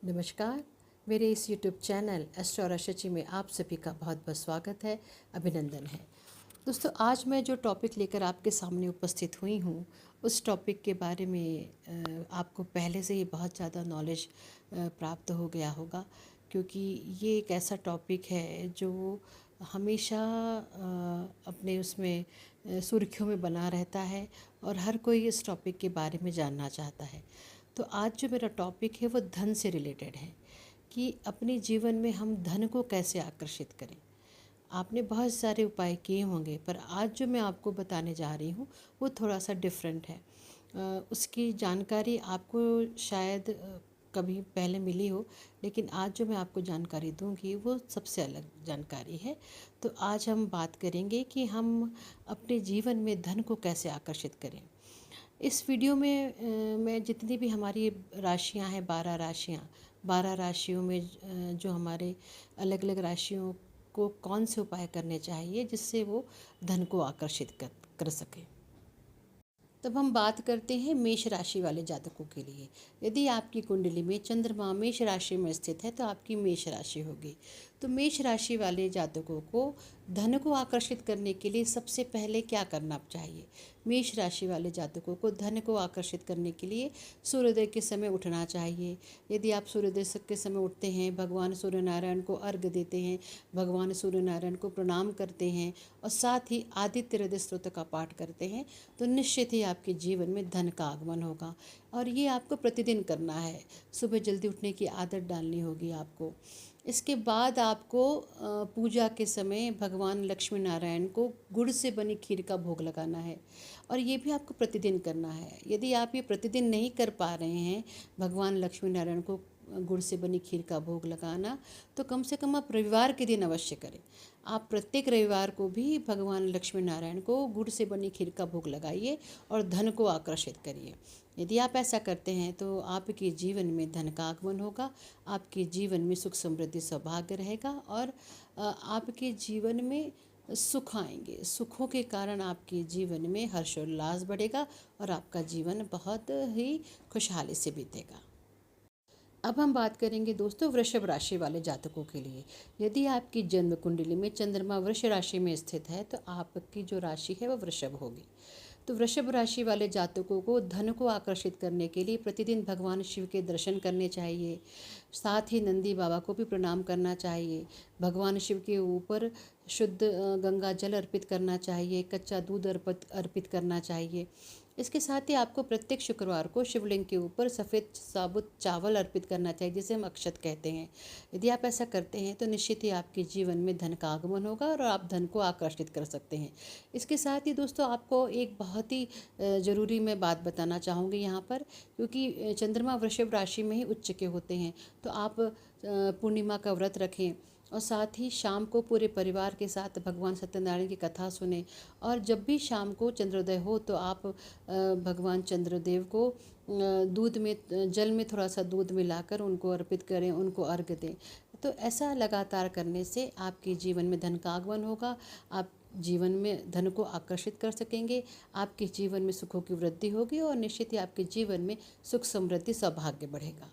नमस्कार। मेरे इस यूट्यूब चैनल एस्ट्रो और शची में आप सभी का बहुत बहुत स्वागत है, अभिनंदन है। दोस्तों, आज मैं जो टॉपिक लेकर आपके सामने उपस्थित हुई हूँ उस टॉपिक के बारे में आपको पहले से ही बहुत ज़्यादा नॉलेज प्राप्त हो गया होगा, क्योंकि ये एक ऐसा टॉपिक है जो हमेशा अपने उसमें सुर्खियों में बना रहता है और हर कोई इस टॉपिक के बारे में जानना चाहता है। तो आज जो मेरा टॉपिक है वो धन से रिलेटेड है कि अपने जीवन में हम धन को कैसे आकर्षित करें। आपने बहुत सारे उपाय किए होंगे, पर आज जो मैं आपको बताने जा रही हूँ वो थोड़ा सा डिफरेंट है। उसकी जानकारी आपको शायद कभी पहले मिली हो, लेकिन आज जो मैं आपको जानकारी दूंगी वो सबसे अलग जानकारी है। तो आज हम बात करेंगे कि हम अपने जीवन में धन को कैसे आकर्षित करें। इस वीडियो में मैं जितनी भी हमारी राशियां हैं, 12 राशियां, 12 राशियों में जो हमारे अलग अलग राशियों को कौन से उपाय करने चाहिए जिससे वो धन को आकर्षित कर सके। तब हम बात करते हैं मेष राशि वाले जातकों के लिए। यदि आपकी कुंडली में चंद्रमा मेष राशि में स्थित है तो आपकी मेष राशि होगी। तो मेष राशि वाले जातकों को धन को आकर्षित करने के लिए सबसे पहले क्या करना चाहिए। मेष राशि वाले जातकों को धन को आकर्षित करने के लिए सूर्योदय के समय उठना चाहिए। यदि आप सूर्योदय के समय उठते हैं, भगवान सूर्य नारायण को अर्घ्य देते हैं, भगवान सूर्य नारायण को प्रणाम करते हैं और साथ ही आदित्य हृदय स्तोत्र का पाठ करते हैं, तो निश्चित ही आपके जीवन में धन का आगमन होगा। और ये आपको प्रतिदिन करना है। सुबह जल्दी उठने की आदत डालनी होगी आपको। इसके बाद आपको पूजा के समय भगवान लक्ष्मी नारायण को गुड़ से बनी खीर का भोग लगाना है, और ये भी आपको प्रतिदिन करना है। यदि आप ये प्रतिदिन नहीं कर पा रहे हैं भगवान लक्ष्मी नारायण को गुड़ से बनी खीर का भोग लगाना, तो कम से कम आप रविवार के दिन अवश्य करें। आप प्रत्येक रविवार को भी भगवान लक्ष्मी नारायण को गुड़ से बनी खीर का भोग लगाइए और धन को आकर्षित करिए। यदि आप ऐसा करते हैं तो आपके जीवन में धन का आगमन होगा, आपके जीवन में सुख समृद्धि सौभाग्य रहेगा और आपके जीवन में सुख आएंगे। सुखों के कारण आपके जीवन में हर्षोल्लास बढ़ेगा और आपका जीवन बहुत ही खुशहाली से बीतेगा। अब हम बात करेंगे दोस्तों वृषभ राशि वाले जातकों के लिए। यदि आपकी जन्म कुंडली में चंद्रमा वृष राशि में स्थित है तो आपकी जो राशि है वो वृषभ होगी। तो वृषभ राशि वाले जातकों को धन को आकर्षित करने के लिए प्रतिदिन भगवान शिव के दर्शन करने चाहिए। साथ ही नंदी बाबा को भी प्रणाम करना चाहिए। भगवान शिव के ऊपर शुद्ध गंगा जल अर्पित करना चाहिए, कच्चा दूध अर्पित करना चाहिए। इसके साथ ही आपको प्रत्येक शुक्रवार को शिवलिंग के ऊपर सफ़ेद साबुत चावल अर्पित करना चाहिए, जिसे हम अक्षत कहते हैं। यदि आप ऐसा करते हैं तो निश्चित ही आपके जीवन में धन का आगमन होगा और आप धन को आकर्षित कर सकते हैं। इसके साथ ही दोस्तों आपको एक बहुत ही ज़रूरी मैं बात बताना चाहूँगी यहाँ पर, क्योंकि चंद्रमा वृषभ राशि में ही उच्च के होते हैं। तो आप पूर्णिमा का व्रत रखें और साथ ही शाम को पूरे परिवार के साथ भगवान सत्यनारायण की कथा सुने। और जब भी शाम को चंद्रोदय हो तो आप भगवान चंद्रदेव को दूध में जल में थोड़ा सा दूध मिलाकर उनको अर्पित करें, उनको अर्घ्य दें। तो ऐसा लगातार करने से आपके जीवन में धन का आगमन होगा, आप जीवन में धन को आकर्षित कर सकेंगे, आपके जीवन में सुखों की वृद्धि होगी और निश्चित ही आपके जीवन में सुख समृद्धि सौभाग्य बढ़ेगा।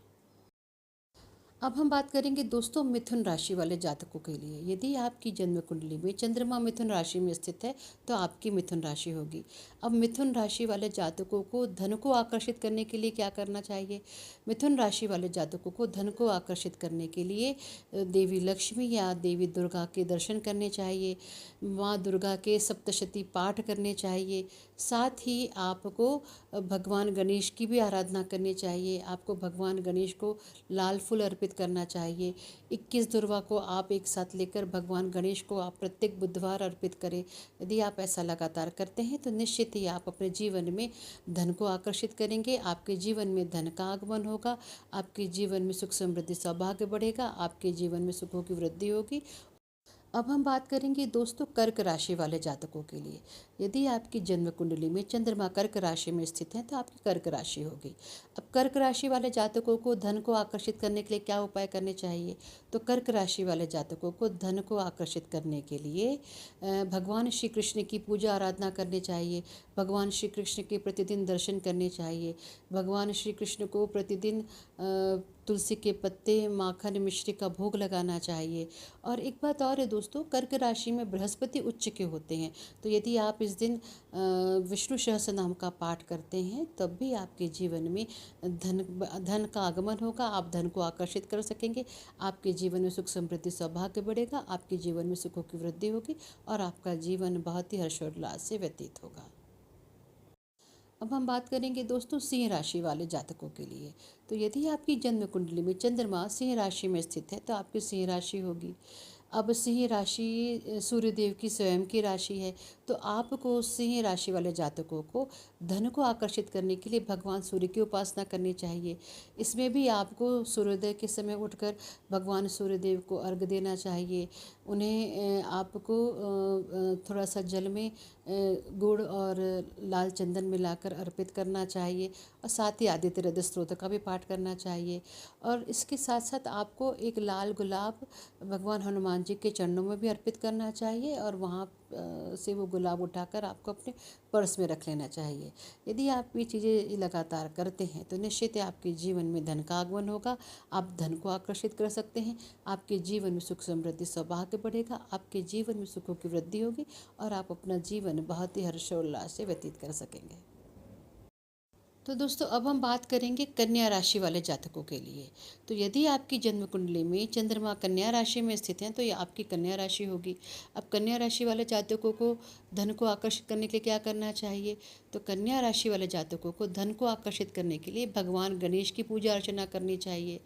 अब हम बात करेंगे दोस्तों मिथुन राशि वाले जातकों के लिए। यदि आपकी जन्म कुंडली में चंद्रमा मिथुन राशि में स्थित है तो आपकी मिथुन राशि होगी। अब मिथुन राशि वाले जातकों को धन को आकर्षित करने के लिए क्या करना चाहिए। मिथुन राशि वाले जातकों को धन को आकर्षित करने के लिए देवी लक्ष्मी या देवी दुर्गा के दर्शन करने चाहिए, माँ दुर्गा के सप्तशती पाठ करने चाहिए। साथ ही आपको भगवान गणेश की भी आराधना करनी चाहिए। आपको भगवान गणेश को लाल फूल अर्पित करना चाहिए। 21 दुर्वा को आप एक साथ लेकर भगवान गणेश को आप प्रत्येक बुधवार अर्पित करें। यदि आप ऐसा लगातार करते हैं तो निश्चित ही आप अपने जीवन में धन को आकर्षित करेंगे, आपके जीवन में धन का आगमन होगा, आपके जीवन में सुख समृद्धि सौभाग्य बढ़ेगा, आपके जीवन में सुखों की वृद्धि होगी। अब हम बात करेंगे दोस्तों कर्क राशि वाले जातकों के लिए। यदि आपकी जन्म कुंडली में चंद्रमा कर्क राशि में स्थित है तो आपकी कर्क राशि होगी। अब कर्क राशि वाले जातकों को धन को आकर्षित करने के लिए क्या उपाय करने चाहिए। तो कर्क राशि वाले जातकों को धन को आकर्षित करने के लिए भगवान श्री कृष्ण की पूजा आराधना करनी चाहिए, भगवान श्री कृष्ण के प्रतिदिन दर्शन करने चाहिए, भगवान श्री कृष्ण को प्रतिदिन तुलसी के पत्ते, माखन, मिश्री का भोग लगाना चाहिए। और एक बात और है दोस्तों, कर्क राशि में बृहस्पति उच्च के होते हैं, तो यदि आप इस दिन विष्णु सहस्त्रनाम का पाठ करते हैं तब भी आपके जीवन में धन का आगमन होगा, आप धन को आकर्षित कर सकेंगे, आपके जीवन में सुख समृद्धि सौभाग्य बढ़ेगा, आपके जीवन में सुखों की वृद्धि होगी और आपका जीवन बहुत ही हर्षोल्लास से व्यतीत होगा। अब हम बात करेंगे दोस्तों सिंह राशि वाले जातकों के लिए। तो यदि आपकी जन्म कुंडली में चंद्रमा सिंह राशि में स्थित है तो आपकी सिंह राशि होगी। अब सिंह राशि सूर्यदेव की स्वयं की राशि है, तो आपको सिंह राशि वाले जातकों को धन को आकर्षित करने के लिए भगवान सूर्य की उपासना करनी चाहिए। इसमें भी आपको सूर्योदय के समय उठकर भगवान सूर्यदेव को अर्घ्य देना चाहिए। उन्हें आपको थोड़ा सा जल में गुड़ और लाल चंदन मिलाकर अर्पित करना चाहिए और साथ ही आदित्य हृदय स्तोत्र का भी पाठ करना चाहिए। और इसके साथ साथ आपको एक लाल गुलाब भगवान हनुमान जी के चरणों में भी अर्पित करना चाहिए और वहाँ से वो गुलाब उठाकर आपको अपने पर्स में रख लेना चाहिए। यदि आप ये चीज़ें लगातार करते हैं तो निश्चित ही आपके जीवन में धन का आगमन होगा, आप धन को आकर्षित कर सकते हैं, आपके जीवन में सुख समृद्धि सौभाग्य बढ़ेगा, आपके जीवन में सुखों की वृद्धि होगी और आप अपना जीवन बहुत ही हर्षोल्लास से व्यतीत कर सकेंगे। तो दोस्तों अब हम बात करेंगे कन्या राशि वाले जातकों के लिए। तो यदि आपकी जन्म कुंडली में चंद्रमा कन्या राशि में स्थित हैं तो ये आपकी कन्या राशि होगी। अब कन्या राशि वाले जातकों को धन को आकर्षित करने के लिए क्या करना चाहिए? तो कन्या राशि वाले जातकों को धन को आकर्षित करने के लिए भगवान गणेश की पूजा अर्चना करनी चाहिए।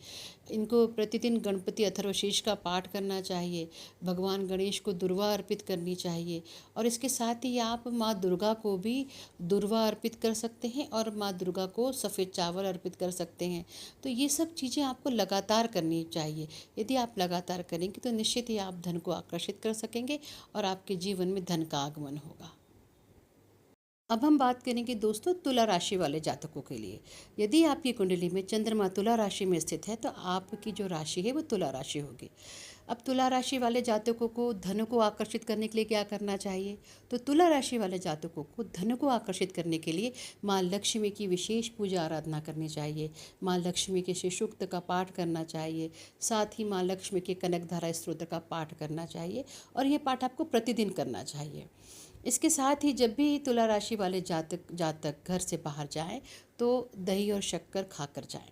इनको प्रतिदिन गणपति अथर्वशीर्ष का पाठ करना चाहिए, भगवान गणेश को दुर्वा अर्पित करनी चाहिए और इसके साथ ही आप माँ दुर्गा को भी दुर्वा अर्पित कर सकते हैं और माँ दुर्गा को सफ़ेद चावल अर्पित कर सकते हैं। तो ये सब चीज़ें आपको लगातार करनी चाहिए। यदि आप लगातार करेंगे तो निश्चित ही आप धन को आकर्षित कर सकेंगे और आपके जीवन में धन का आगमन होगा। अब हम बात करेंगे दोस्तों तुला राशि वाले जातकों के लिए। यदि आपकी कुंडली में चंद्रमा तुला राशि में स्थित है तो आपकी जो राशि है वो तुला राशि होगी। अब तुला राशि वाले जातकों को धन को आकर्षित करने के लिए क्या करना चाहिए? तो तुला राशि वाले जातकों को धन को आकर्षित करने के लिए माँ लक्ष्मी की विशेष पूजा आराधना करनी चाहिए, माँ लक्ष्मी के श्री सूक्त का पाठ करना चाहिए, साथ ही माँ लक्ष्मी के कनकधारा स्तोत्र का पाठ करना चाहिए और ये पाठ आपको प्रतिदिन करना चाहिए। इसके साथ ही जब भी तुला राशि वाले जातक घर से बाहर जाएं तो दही और शक्कर खाकर जाएं।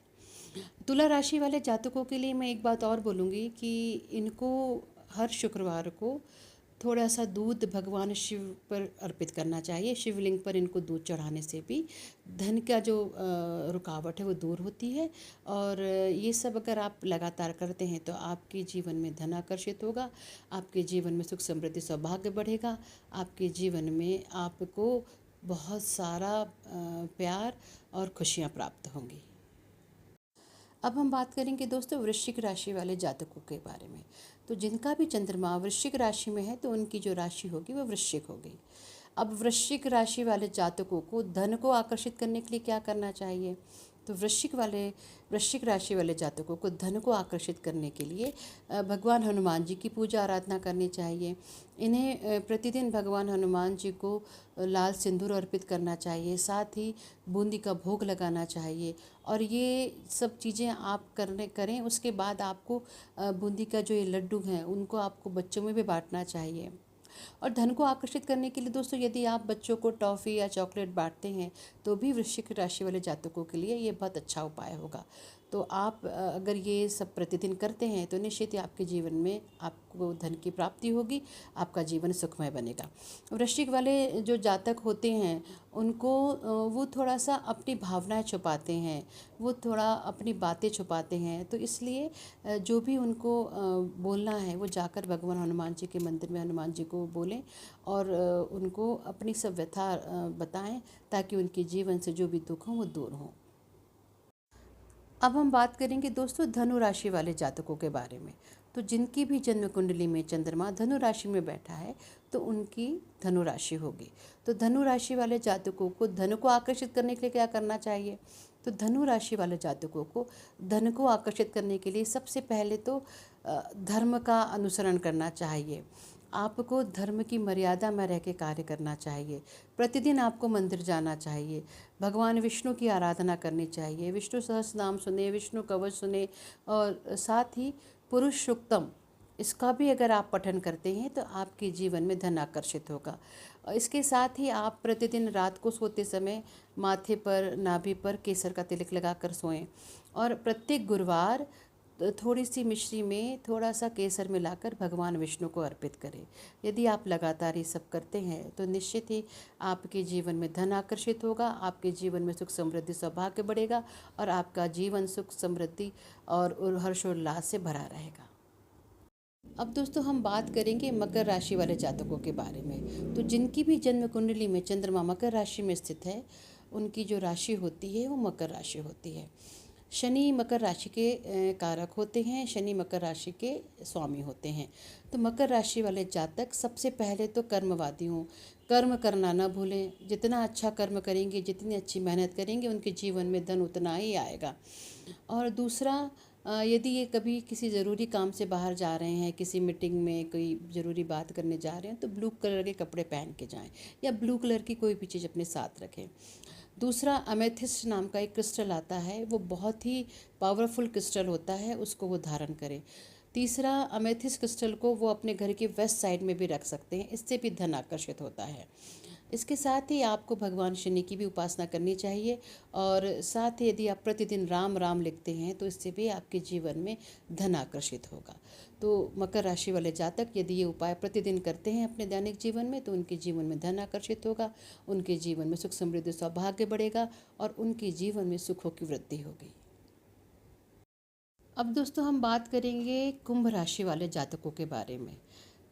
तुला राशि वाले जातकों के लिए मैं एक बात और बोलूँगी कि इनको हर शुक्रवार को थोड़ा सा दूध भगवान शिव पर अर्पित करना चाहिए। शिवलिंग पर इनको दूध चढ़ाने से भी धन का जो रुकावट है वो दूर होती है और ये सब अगर आप लगातार करते हैं तो आपके जीवन में धन आकर्षित होगा, आपके जीवन में सुख समृद्धि सौभाग्य बढ़ेगा, आपके जीवन में आपको बहुत सारा प्यार और खुशियाँ प्राप्त होंगी। अब हम बात करेंगे दोस्तों वृश्चिक राशि वाले जातकों के बारे में। तो जिनका भी चंद्रमा वृश्चिक राशि में है तो उनकी जो राशि होगी वो वृश्चिक होगी। अब वृश्चिक राशि वाले जातकों को धन को आकर्षित करने के लिए क्या करना चाहिए? तो वृश्चिक राशि वाले जातकों को धन को आकर्षित करने के लिए भगवान हनुमान जी की पूजा आराधना करनी चाहिए। इन्हें प्रतिदिन भगवान हनुमान जी को लाल सिंदूर अर्पित करना चाहिए, साथ ही बूंदी का भोग लगाना चाहिए और ये सब चीज़ें आप करें। उसके बाद आपको बूंदी का जो ये लड्डू हैं उनको आपको बच्चों में भी बांटना चाहिए। और धन को आकर्षित करने के लिए दोस्तों यदि आप बच्चों को टॉफ़ी या चॉकलेट बांटते हैं तो भी वृश्चिक राशि वाले जातकों के लिए ये बहुत अच्छा उपाय होगा। तो आप अगर ये सब प्रतिदिन करते हैं तो निश्चित ही आपके जीवन में आपको धन की प्राप्ति होगी, आपका जीवन सुखमय बनेगा। वृश्चिक वाले जो जातक होते हैं उनको वो थोड़ा सा अपनी भावनाएं छुपाते हैं, वो थोड़ा अपनी बातें छुपाते हैं, तो इसलिए जो भी उनको बोलना है वो जाकर भगवान हनुमान जी के मंदिर में हनुमान जी को बोलें और उनको अपनी सब व्यथा बताएं ताकि उनके जीवन से जो भी दुख हो वो दूर हों। अब हम बात करेंगे दोस्तों धनु राशि वाले जातकों के बारे में। तो जिनकी भी जन्म कुंडली में चंद्रमा धनु राशि में बैठा है तो उनकी धनु राशि होगी। तो धनु राशि वाले जातकों को धन को आकर्षित करने के लिए क्या करना चाहिए? तो धनु राशि वाले जातकों को धन को आकर्षित करने के लिए सबसे पहले तो धर्म का अनुसरण करना चाहिए आपको धर्म की मर्यादा में रह के कार्य करना चाहिए। प्रतिदिन आपको मंदिर जाना चाहिए, भगवान विष्णु की आराधना करनी चाहिए, विष्णु सहस्रनाम सुने, विष्णु कवच सुने, और साथ ही पुरुष सूक्तम, इसका भी अगर आप पठन करते हैं तो आपके जीवन में धन आकर्षित होगा। और इसके साथ ही आप प्रतिदिन रात को सोते समय माथे पर, नाभि पर केसर का तिलक लगाकर सोएं, और प्रत्येक गुरुवार थोड़ी सी मिश्री में थोड़ा सा केसर मिलाकर भगवान विष्णु को अर्पित करें। यदि आप लगातार ये सब करते हैं तो निश्चित ही आपके जीवन में धन आकर्षित होगा, आपके जीवन में सुख समृद्धि सौभाग्य बढ़ेगा, और आपका जीवन सुख समृद्धि और हर्षोल्लास से भरा रहेगा। अब दोस्तों हम बात करेंगे मकर राशि वाले जातकों के बारे में। तो जिनकी भी जन्म कुंडली में चंद्रमा मकर राशि में स्थित है, उनकी जो राशि होती है वो मकर राशि होती है। शनि मकर राशि के कारक होते हैं, शनि मकर राशि के स्वामी होते हैं। तो मकर राशि वाले जातक सबसे पहले तो कर्मवादी हों, कर्म करना ना भूलें। जितना अच्छा कर्म करेंगे, जितनी अच्छी मेहनत करेंगे, उनके जीवन में धन उतना ही आएगा। और दूसरा, यदि ये कभी किसी ज़रूरी काम से बाहर जा रहे हैं, किसी मीटिंग में कोई ज़रूरी बात करने जा रहे हैं, तो ब्लू कलर के कपड़े पहन के जाएं, या ब्लू कलर की कोई भी चीज़ अपने साथ रखें। दूसरा, अमेथिस्ट नाम का एक क्रिस्टल आता है, वो बहुत ही पावरफुल क्रिस्टल होता है, उसको वो धारण करें। तीसरा, अमेथिस्ट क्रिस्टल को वो अपने घर के वेस्ट साइड में भी रख सकते हैं, इससे भी धन आकर्षित होता है। इसके साथ ही आपको भगवान शनि की भी उपासना करनी चाहिए, और साथ ही यदि आप प्रतिदिन राम राम लिखते हैं तो इससे भी आपके जीवन में धन आकर्षित होगा। तो मकर राशि वाले जातक यदि ये उपाय प्रतिदिन करते हैं अपने दैनिक जीवन में, तो उनके जीवन में धन आकर्षित होगा, उनके जीवन में सुख समृद्धि सौभाग्य बढ़ेगा, और उनके जीवन में सुखों की वृद्धि होगी। अब दोस्तों हम बात करेंगे कुंभ राशि वाले जातकों के बारे में।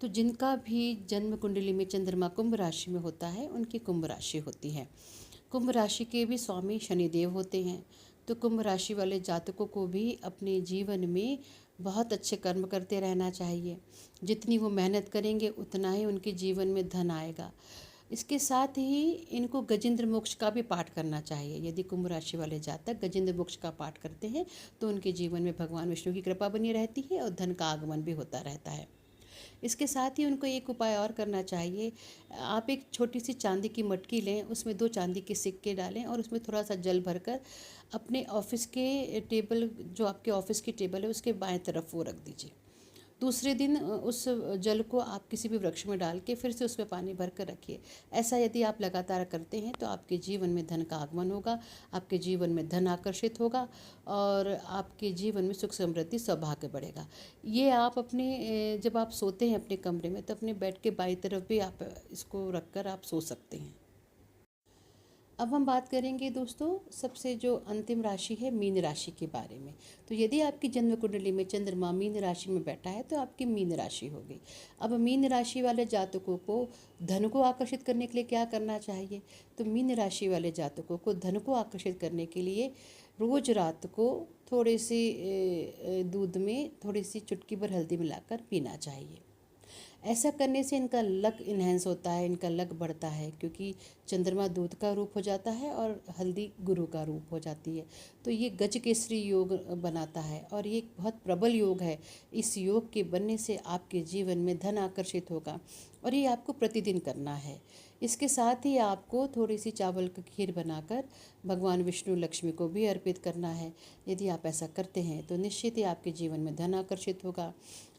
तो जिनका भी जन्म कुंडली में चंद्रमा कुंभ राशि में होता है, उनकी कुंभ राशि होती है। कुंभ राशि के भी स्वामी शनिदेव होते हैं। तो कुंभ राशि वाले जातकों को भी अपने जीवन में बहुत अच्छे कर्म करते रहना चाहिए। जितनी वो मेहनत करेंगे उतना ही उनके जीवन में धन आएगा। इसके साथ ही इनको गजेंद्र मोक्ष का भी पाठ करना चाहिए। यदि कुंभ राशि वाले जातक गजेंद्र मोक्ष का पाठ करते हैं तो उनके जीवन में भगवान विष्णु की कृपा बनी रहती है, और धन का आगमन भी होता रहता है। इसके साथ ही उनको एक उपाय और करना चाहिए। आप एक छोटी सी चांदी की मटकी लें, उसमें 2 चांदी के सिक्के डालें, और उसमें थोड़ा सा जल भरकर अपने ऑफिस के टेबल, जो आपके ऑफिस की टेबल है, उसके बाएं तरफ वो रख दीजिए। दूसरे दिन उस जल को आप किसी भी वृक्ष में डाल के फिर से उसमें पानी भर कर रखिए। ऐसा यदि आप लगातार करते हैं तो आपके जीवन में धन का आगमन होगा, आपके जीवन में धन आकर्षित होगा, और आपके जीवन में सुख समृद्धि सौभाग्य बढ़ेगा। ये आप अपने जब आप सोते हैं अपने कमरे में, तो अपने बेड के बाईं तरफ भी आप इसको रख कर आप सो सकते हैं। अब हम बात करेंगे दोस्तों सबसे जो अंतिम राशि है, मीन राशि के बारे में। तो यदि आपकी जन्म कुंडली में चंद्रमा मीन राशि में बैठा है तो आपकी मीन राशि होगी। अब मीन राशि वाले जातकों को धन को आकर्षित करने के लिए क्या करना चाहिए? तो मीन राशि वाले जातकों को धन को आकर्षित करने के लिए रोज रात को थोड़े से दूध में थोड़ी सी चुटकी भर हल्दी मिलाकर पीना चाहिए। ऐसा करने से इनका लक इन्हेंस होता है, इनका लक बढ़ता है, क्योंकि चंद्रमा दूध का रूप हो जाता है और हल्दी गुरु का रूप हो जाती है। तो ये गज केसरी योग बनाता है, और ये एक बहुत प्रबल योग है। इस योग के बनने से आपके जीवन में धन आकर्षित होगा, और ये आपको प्रतिदिन करना है। इसके साथ ही आपको थोड़ी सी चावल की खीर बनाकर भगवान विष्णु लक्ष्मी को भी अर्पित करना है। यदि आप ऐसा करते हैं तो निश्चित ही आपके जीवन में धन आकर्षित होगा।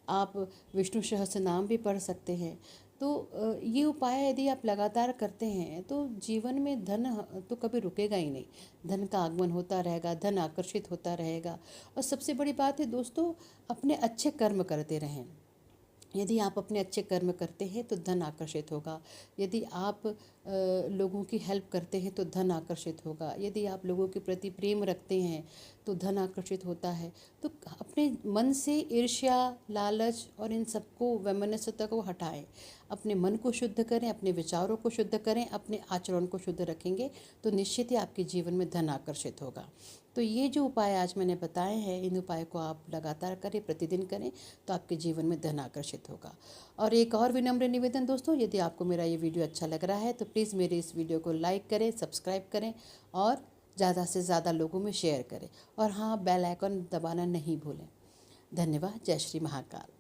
आप विष्णु सहस्त्र नाम भी पढ़ सकते हैं। तो ये उपाय यदि आप लगातार करते हैं तो जीवन में धन तो कभी रुकेगा ही नहीं। धन का आगमन होता रहेगा, धन आकर्षित होता रहेगा। और सबसे बड़ी बात है दोस्तों, अपने अच्छे कर्म करते रहें। यदि आप अपने अच्छे कर्म करते हैं तो धन आकर्षित होगा। यदि आप लोगों की हेल्प करते हैं तो धन आकर्षित होगा। यदि आप लोगों के प्रति प्रेम रखते हैं तो धन आकर्षित होता है। तो अपने मन से ईर्ष्या, लालच और इन सबको, वैमनस्यता को हटाएं। अपने मन को शुद्ध करें, अपने विचारों को शुद्ध करें, अपने आचरण को शुद्ध रखेंगे तो निश्चित ही आपके जीवन में धन आकर्षित होगा। तो ये जो उपाय आज मैंने बताए हैं, इन उपाय को आप लगातार करें, प्रतिदिन करें, तो आपके जीवन में धन आकर्षित होगा। और एक और विनम्र निवेदन दोस्तों, यदि आपको मेरा ये वीडियो अच्छा लग रहा है तो प्लीज़ मेरे इस वीडियो को लाइक करें, सब्सक्राइब करें, और ज़्यादा से ज़्यादा लोगों में शेयर करें। और हाँ, बेल आइकन दबाना नहीं भूलें। धन्यवाद। जय श्री महाकाल।